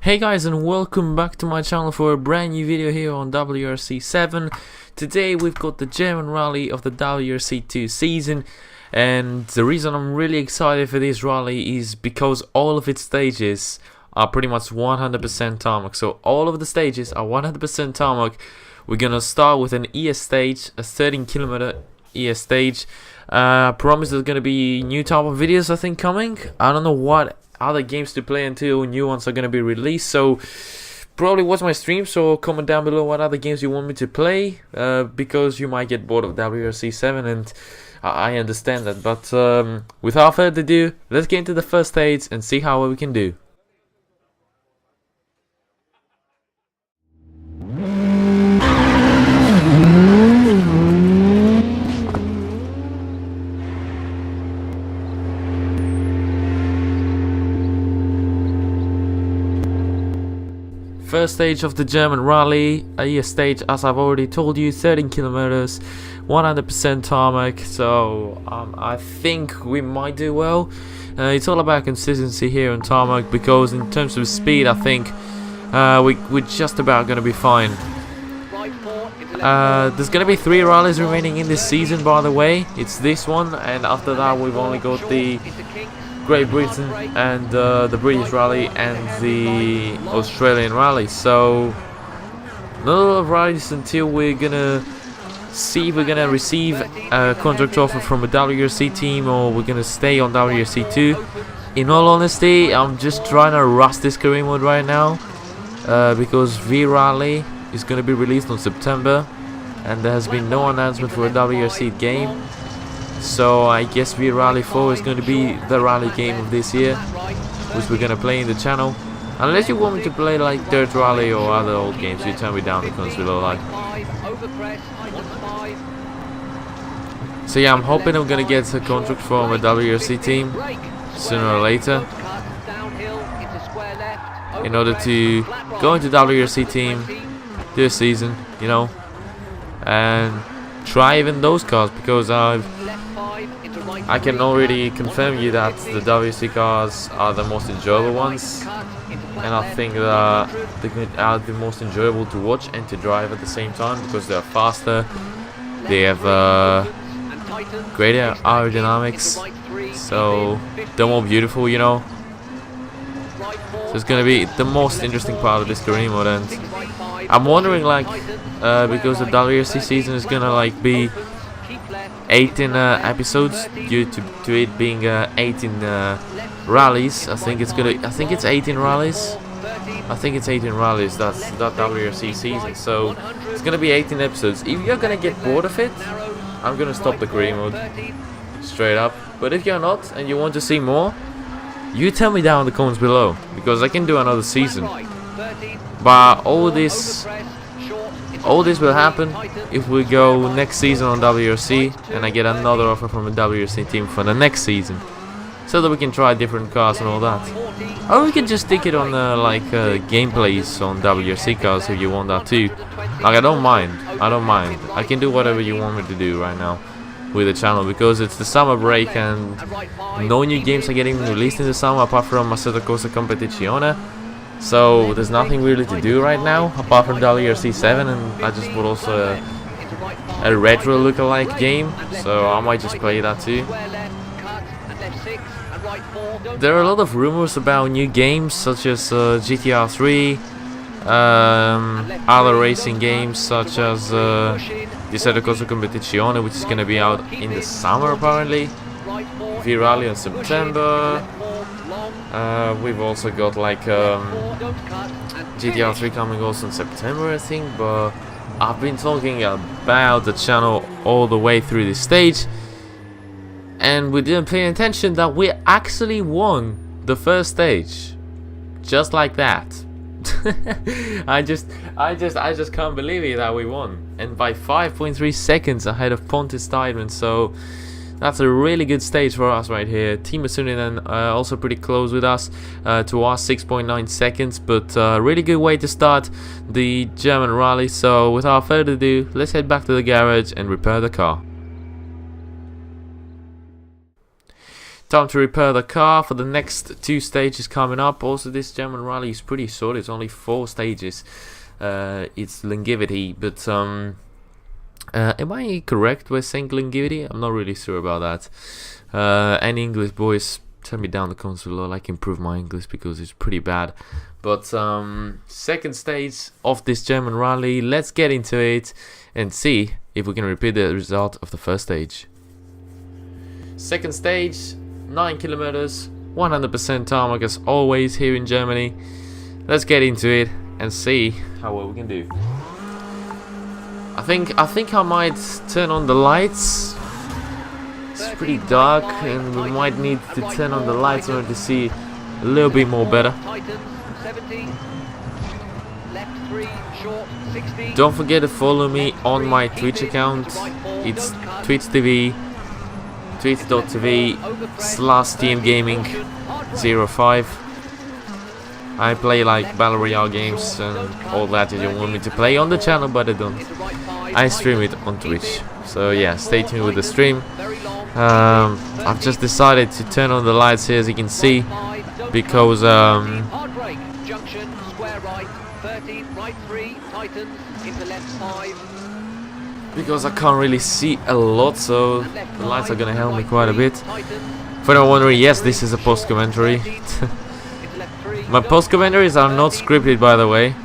Hey guys, and welcome back to my channel for a brand new video here on WRC 7. Today we've got the German rally of the WRC 2 season, and the reason I'm really excited for this rally is because all of its stages are pretty much 100% tarmac. So all of the stages are 100% tarmac. We're gonna start with an ES stage, a 13km ES stage. Promise there's gonna be new type of videos I think coming. I don't know what other games to play until new ones are going to be released, so probably watch my streams or comment down below what other games you want me to play, because you might get bored of WRC 7 and I understand that. But without further ado, let's get into the first stage and see how well we can do. First stage of the German rally, a stage as I've already told you, 13 kilometers, 100% tarmac, so I think we might do well. It's all about consistency here on tarmac, because in terms of speed I think we're just about going to be fine. There's going to be 3 rallies remaining in this season, by the way. It's this one, and after that we've only got the Great Britain and the British rally and the Australian rally, so not a lot of rallies until we're gonna see if we're gonna receive a contract offer from a WRC team or we're gonna stay on WRC 2. In all honesty, I'm just trying to rush this career mode right now, because V Rally is gonna be released on September and there has been no announcement for a WRC game. So I guess V Rally 4 is going to be the rally game of this year, which we're going to play in the channel. Unless you want me to play like Dirt Rally or other old games, you tell me down in the comments below. So yeah, I'm hoping I'm going to get a contract from a WRC team sooner or later, in order to go into WRC team, do a season, you know, and try even those cars, because I can already confirm you that the WRC cars are the most enjoyable ones, and I think that they are the most enjoyable to watch and to drive at the same time, because they are faster, they have greater aerodynamics, so they're more beautiful, you know. So it's gonna be the most interesting part of this career mode, and I'm wondering, like, because the WRC season is gonna like be 18 episodes due to it being 18 rallies. I think it's 18 rallies. I think it's 18 rallies. That's that WRC season. So it's gonna be 18 episodes. If you're gonna get bored of it, I'm gonna stop the career mode straight up. But if you're not and you want to see more, you tell me down in the comments below, because I can do another season. But all this will happen if we go next season on WRC and I get another offer from a WRC team for the next season, so that we can try different cars and all that. Or we can just stick it on gameplays on WRC cars if you want that too. Like, I don't mind. I can do whatever you want me to do right now with the channel, because it's the summer break and no new games are getting released in the summer apart from Assetto Corsa Competizione. So there's nothing really to do right now apart from WRC 7, and I just bought also a retro lookalike game, so I might just play that too. There are a lot of rumors about new games such as GTR 3, other racing games such as the Assetto Corsa Competizione, which is going to be out in the summer apparently, V Rally in September. We've also got like GTR 3 coming also in September, I think, but I've been talking about the channel all the way through this stage, and we didn't pay attention that we actually won the first stage, just like that. I just can't believe it that we won, and by 5.3 seconds ahead of Pontus Tideman. So that's a really good stage for us right here. Team Suninen also pretty close with us, to us 6.9 seconds, but really good way to start the German rally. So without further ado, let's head back to the garage and repair the car. Time to repair the car for the next 2 stages coming up. Also, this German rally is pretty short. It's only 4 stages. It's longevity, but am I correct with saying longevity? I'm not really sure about that. Any English boys, tell me down the comments below. I can improve my English because it's pretty bad. But second stage of this German rally. Let's get into it and see if we can repeat the result of the first stage. Second stage, 9 kilometers, 100% tarmac as always here in Germany. Let's get into it and see how well we can do. I think I might turn on the lights. It's pretty dark and we might need to turn on the lights in order to see a little bit more better. Don't forget to follow me on my Twitch account. It's twitch.tv/tmgaming05. I play like Battle Royale games and all that you want me to play on the channel, but I don't. I stream it on Twitch. So yeah, stay tuned with the stream. I've just decided to turn on the lights here, as you can see, because I can't really see a lot, so the lights are gonna help me quite a bit. For anyone wondering, yes, this is a post commentary. My post commentaries are not scripted, by the way.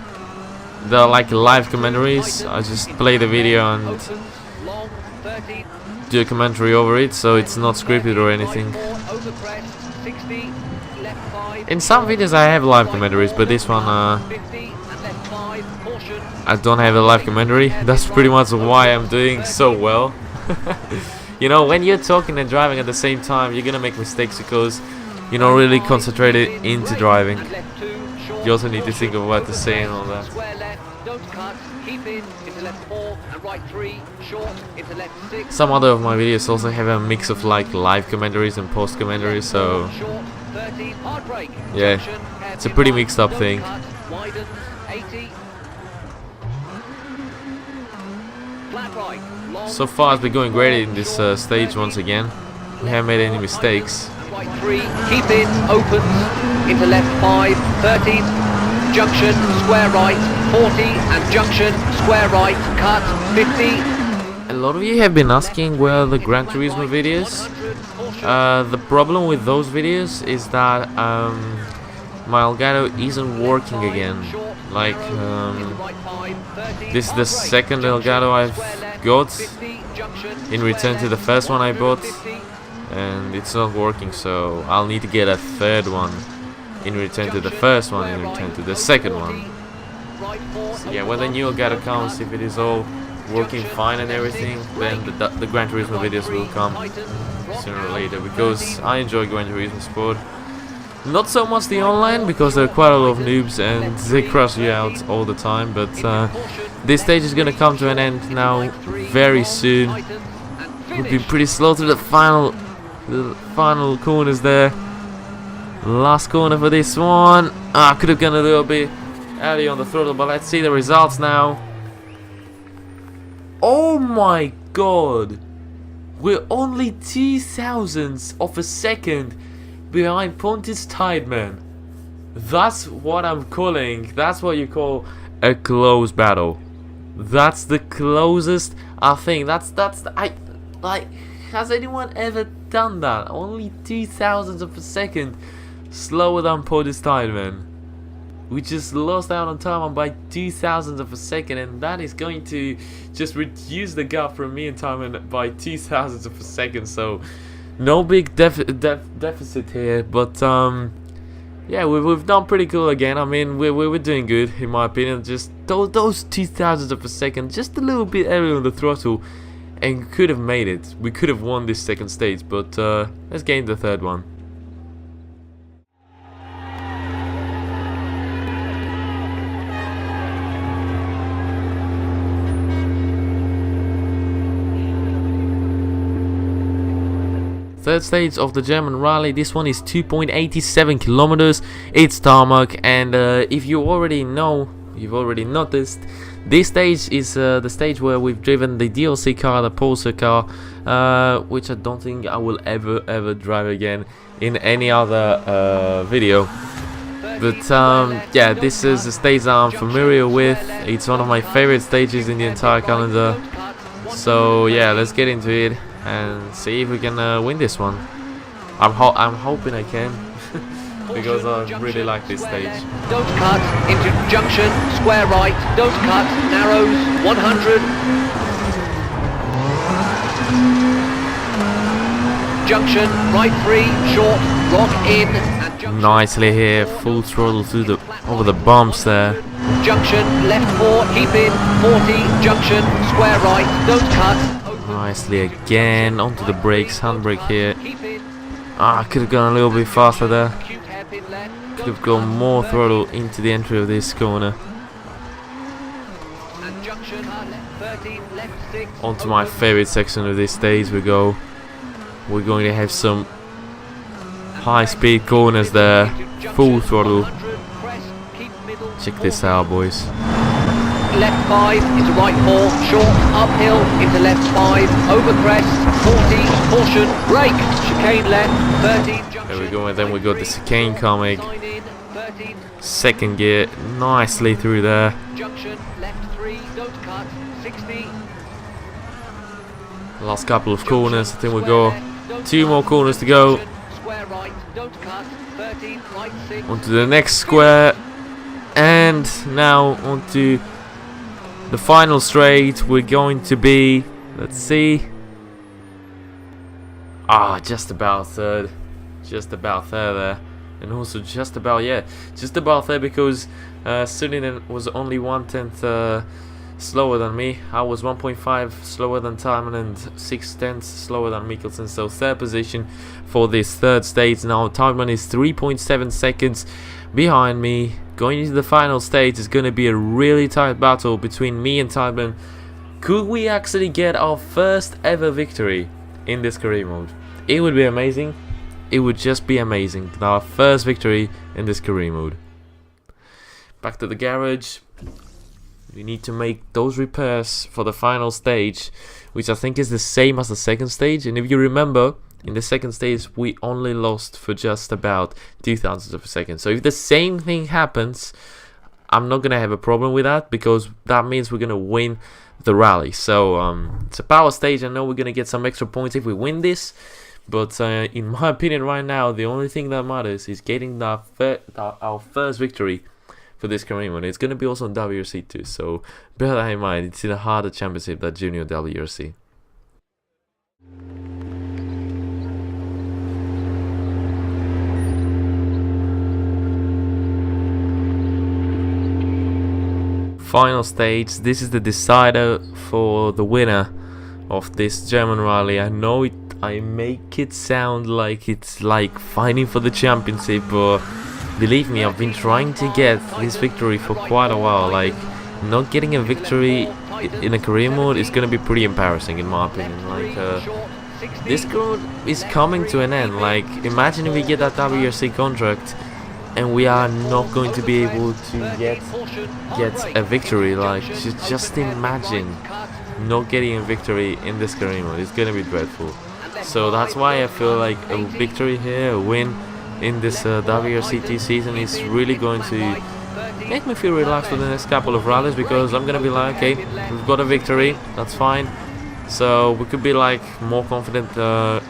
They're like live commentaries. I just play the video and do a commentary over it, so it's not scripted or anything. In some videos I have live commentaries, but this one I don't have a live commentary. That's pretty much why I'm doing so well. You know, when you're talking and driving at the same time, you're gonna make mistakes because you're not really concentrated into driving. You also need to think of what to say and all that. Some other of my videos also have a mix of like live commentaries and post commentaries, so yeah, it's a pretty mixed up thing. So far it's been going great in this stage once again. We haven't made any mistakes. Right 3, keep in, opens, into left 5, 30, junction, square right, 40, and junction, square right, cut, 50. A lot of you have been asking where are the Gran Turismo videos. The problem with those videos is that my Elgato isn't working again. Like, this is the second Elgato I've got in return to the first one I bought, and it's not working, so I'll need to get a third one in return to the first one, in return to the second one. So yeah, when the new Elgato comes, if it is all working fine and everything, then the Gran Turismo videos will come sooner or later, because I enjoy Gran Turismo Sport. Not so much the online, because there are quite a lot of noobs and they crush you out all the time, but this stage is gonna come to an end now very soon. We've been pretty slow to the final corners there. Last corner for this one. I could have gone a little bit early on the throttle, but let's see the results now. Oh my god! We're only 0.02 of a second behind Pontus Tideman. That's what I'm calling. That's what you call a close battle. That's the closest I think. Has anyone ever done that? Only 0.02 of a second slower than Pontus Tideman. We just lost out on time by 0.02 of a second, and that is going to just reduce the gap from me and Tideman by 0.02 of a second. So no big deficit here, but yeah, we've done pretty cool again. I mean, we're doing good in my opinion. Just those 0.02 of a second, just a little bit early on the throttle, and could have made it. We could have won this second stage, but let's get into the third one. Third stage of the German rally. This one is 2.87 kilometers. It's tarmac, and if you already know, you've already noticed, this stage is the stage where we've driven the DLC car, the Pulsar car, which I don't think I will ever drive again in any other video. But yeah, this is a stage that I'm familiar with. It's one of my favorite stages in the entire calendar. So yeah, let's get into it and see if we can win this one. I'm hoping I can. Because I really like this stage. Don't cut into junction, square right, don't cut, narrows, 100. Junction, right 3, short, rock in, and junction. Nicely here, full throttle through over the bumps there. Junction, left 4, keep in, 40, junction, square right, don't cut. Nicely again, onto the brakes, handbrake here. I could have gone a little bit faster there. Could have gone more throttle into the entry of this corner. Onto my favorite section of this stage we go. We're going to have some high speed corners there. Full throttle. Check this out, boys. Left 5 into right 4, short, uphill into left 5, over crest, 40, caution, brake, chicane left, 13, junction. There we go, and then we got the chicane coming. Second gear, nicely through there. Junction, left 3, don't cut, 60. Last couple of corners, I think we go 2 more corners to go. Square right, don't cut, 13, right 6. Onto the next square, and now onto the final straight. We're going to be, let's see, just about third there, and also just about there because Suninen was only 1/10 slower than me. I was 1.5 slower than Timon and 6/10 slower than Mikkelsen. So third position for this third stage. Now Timon is 3.7 seconds behind me. Going into the final stage is going to be a really tight battle between me and Timon. Could we actually get our first ever victory in this career mode? It would be amazing. It would just be amazing. Our first victory in this career mode. Back to the garage. We need to make those repairs for the final stage, which I think is the same as the second stage. And if you remember, in the second stage we only lost for just about 0.02 of a second. So if the same thing happens, I'm not gonna have a problem with that, because that means we're gonna win the rally. So it's a power stage. I know we're gonna get some extra points if we win this, but in my opinion right now, the only thing that matters is getting our first victory for this career mode. It's gonna be also on WRC too, so bear that in mind. It's in a harder championship than Junior WRC. Final stage. This is the decider for the winner of this German rally. I know I make it sound like it's like fighting for the championship, but believe me, I've been trying to get this victory for quite a while. Like, not getting a victory in a career mode is gonna be pretty embarrassing in my opinion. Like, this road is coming to an end. Like, imagine if we get that WRC contract and we are not going to be able to get a victory. Like, just imagine not getting a victory in this career mode. It's gonna be dreadful. So that's why I feel like a victory here, a win in this WRCT season is really going to make me feel relaxed for the next couple of rallies, because I'm gonna be like, okay, we've got a victory, that's fine. So we could be like more confident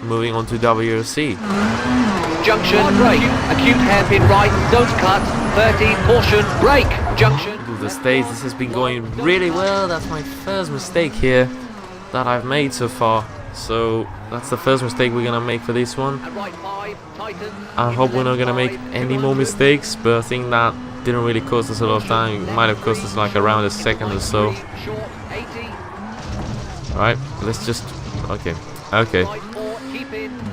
moving on to WRC. Junction, brake, acute hairpin right, don't cut, 30, caution, brake, junction. The stage, this has been going really well. That's my first mistake here that I've made so far. So that's the first mistake we're gonna make for this one. I hope we're not gonna make any more mistakes, but I think that didn't really cost us a lot of time. It might have cost us like around a second or so. Alright, let's just... okay.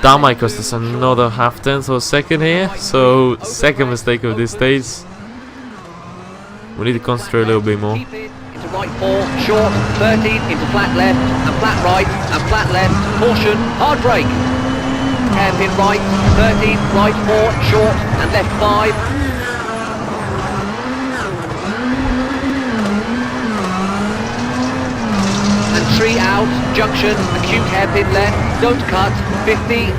That might cost us another half-tenth or second here. So, second mistake of this stage. We need to concentrate a little bit more. Into right 4, short, 13, into flat left, and flat right, and flat left, caution, hard brake. Hairpin right, 13, right 4, short, and left 5. And 3 out, junction, acute hairpin left, don't cut, 50.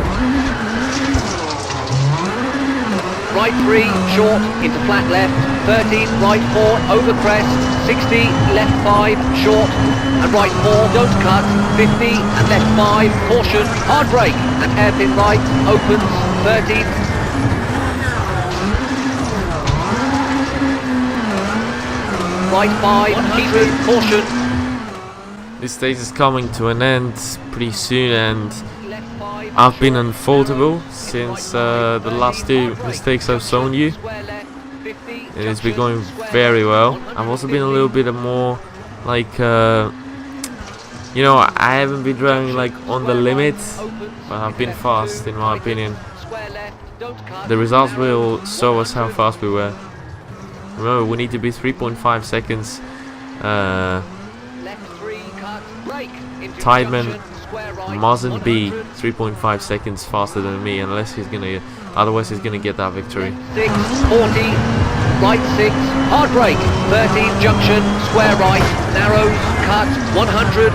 Right 3, short, into flat left, 13, right 4, over crest, 60, left 5, short, and right 4, don't cut, 50, and left 5, caution, hard brake, and hairpin right, opens, 13. Right 5, keep it, caution. This stage is coming to an end pretty soon, and I've been unfaultable since the last two mistakes I've shown you. It's been going very well. I've also been a little bit more like, you know, I haven't been driving like on the limit, but I've been fast in my opinion. The results will show us how fast we were. Remember, we need to be 3.5 seconds. Tideman mustn't be 3.5 seconds faster than me unless he's gonna, otherwise he's gonna get that victory. 6, 40, right 6, hard brake, 13, junction, square right, narrows, cut, 100.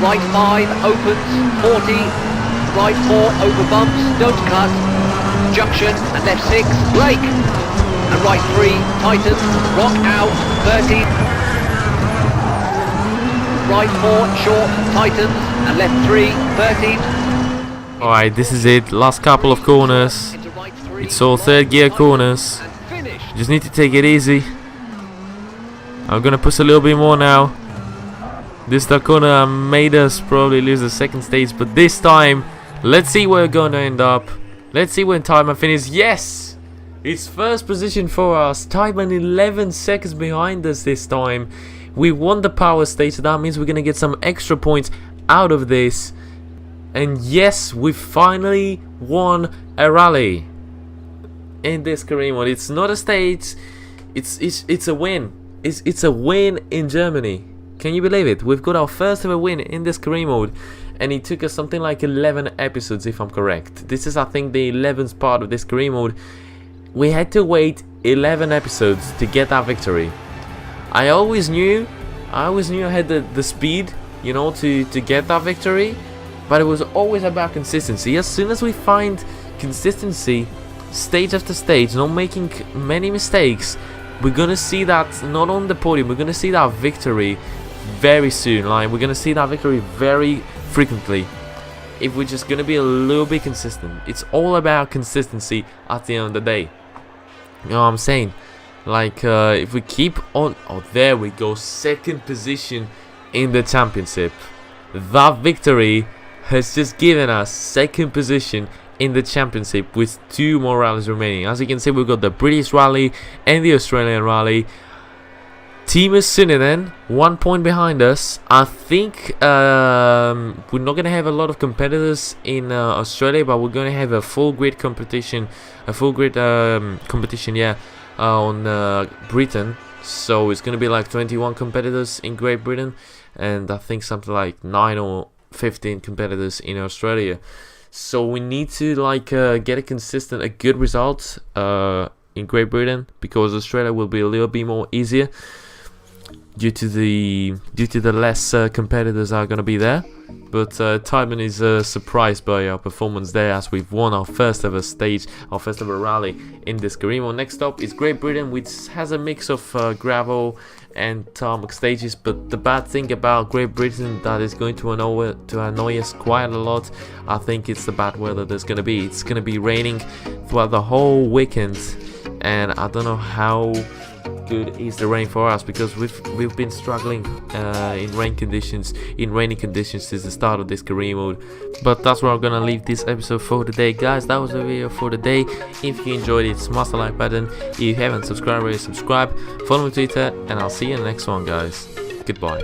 Right 5, opens, 40, right 4, over bumps, don't cut, junction, and left 6, brake, and right 3, tightens, rock out, 13. Right 4, short, tightens, and left 3, 13. Alright, this is it. Last couple of corners. It's all third gear corners. Just need to take it easy. I'm gonna push a little bit more now. This corner made us probably lose the second stage, but this time, let's see where we're gonna end up. Let's see when Tideman finishes. Yes! It's first position for us. Tideman 11 seconds behind us this time. We won the power stage, so that means we're gonna get some extra points out of this. And yes, we finally won a rally in this career mode. It's not a stage, it's a win. It's a win in Germany. Can you believe it? We've got our first ever win in this career mode, and it took us something like 11 episodes, if I'm correct. This is, I think, the 11th part of this career mode. We had to wait 11 episodes to get that victory. I always knew I had the speed, you know, to get that victory, but it was always about consistency. As soon as we find consistency, stage after stage, not making many mistakes, we're gonna see that not on the podium, we're gonna see that victory very soon. Like, we're gonna see that victory very frequently if we're just gonna be a little bit consistent. It's all about consistency at the end of the day. You know what I'm saying? Like, if we keep on... Oh, there we go. Second position in the championship. That victory has just given us second position in the championship with 2 more rallies remaining. As you can see, we've got the British rally and the Australian rally. Team is Suninen, 1 point behind us. I think we're not going to have a lot of competitors in Australia, but we're going to have a full grid competition. A full grid competition, yeah. On Britain, so it's gonna be like 21 competitors in Great Britain, and I think something like 9 or 15 competitors in Australia. So we need to like get a good result in Great Britain, because Australia will be a little bit more easier due to the less competitors are gonna be there. But Tideman is surprised by our performance there, as we've won our first ever stage, our first ever rally in this career mode. Next up is Great Britain, which has a mix of gravel and tarmac stages. But the bad thing about Great Britain that is going to annoy us quite a lot, I think it's the bad weather there's going to be. It's going to be raining throughout the whole weekend, and I don't know how good is the rain for us, because we've been struggling in rainy conditions since the start of this career mode. But that's where I'm gonna leave this episode for today, guys. That was the video for today. If you enjoyed it, smash the like button. If you haven't subscribed already, subscribe, follow me on Twitter, and I'll see you in the next one, guys. Goodbye.